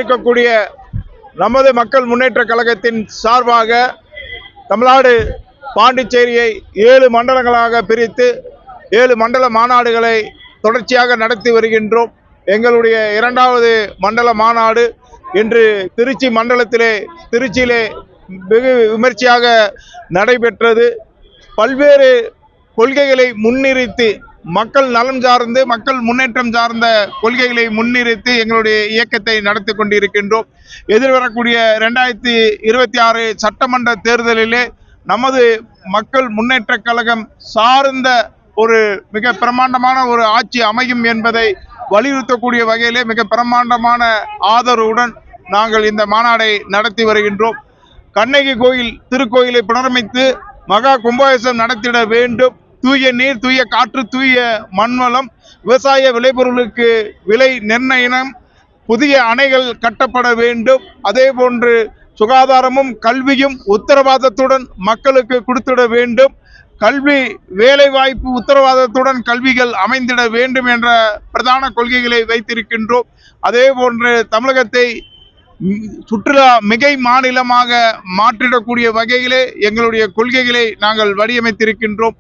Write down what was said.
இருக்கக்கூடிய நமது மக்கள் முன்னேற்ற கழகத்தின் சார்பாக தமிழ்நாடு பாண்டிச்சேரியை 7 மண்டலங்களாக பிரித்து 7 மண்டல மாநாடுகளை தொடர்ச்சியாக நடத்தி வருகின்றோம். எங்களுடைய 2வது மண்டல மாநாடு இன்று திருச்சியிலே வெகு விமர்சையாக நடைபெற்றது. பல்வேறு கொள்கைகளை முன்னிறுத்தி மக்கள் நலம் சார்ந்து மக்கள் முன்னேற்றம் சார்ந்த கொள்கைகளை முன்னிறுத்தி எங்களுடைய இயக்கத்தை நடத்தி கொண்டிருக்கின்றோம். எதிர்வரக்கூடிய 2026 சட்டமன்ற தேர்தலிலே நமது மக்கள் முன்னேற்ற கழகம் சார்ந்த ஒரு மிக பிரமாண்டமான ஒரு ஆட்சி அமையும் என்பதை வலியுறுத்தக்கூடிய வகையிலே மிக பிரமாண்டமான ஆதரவுடன் நாங்கள் இந்த மாநாடை நடத்தி வருகின்றோம். கண்ணகி கோயில் திருக்கோயிலை புனரமைத்து மகா கும்பாபிஷேகம் நடத்திட வேண்டும். தூய நீர், தூய காற்று, தூய மண்வளம், விவசாய விளைபொருளுக்கு விலை நிர்ணயம், புதிய அணைகள் கட்டப்பட வேண்டும். அதே போன்று சுகாதாரமும் கல்வியும் உத்தரவாதத்துடன் மக்களுக்கு கொடுத்திட வேண்டும். கல்வி வேலைவாய்ப்பு உத்தரவாதத்துடன் கல்விகள் அமைந்திட வேண்டும் என்ற பிரதான கொள்கைகளை வைத்திருக்கின்றோம். அதே போன்று தமிழகத்தை சுற்றுலா மிகை மாநிலமாக மாற்றிடக்கூடிய வகையிலே எங்களுடைய கொள்கைகளை நாங்கள் வடிவமைத்திருக்கின்றோம்.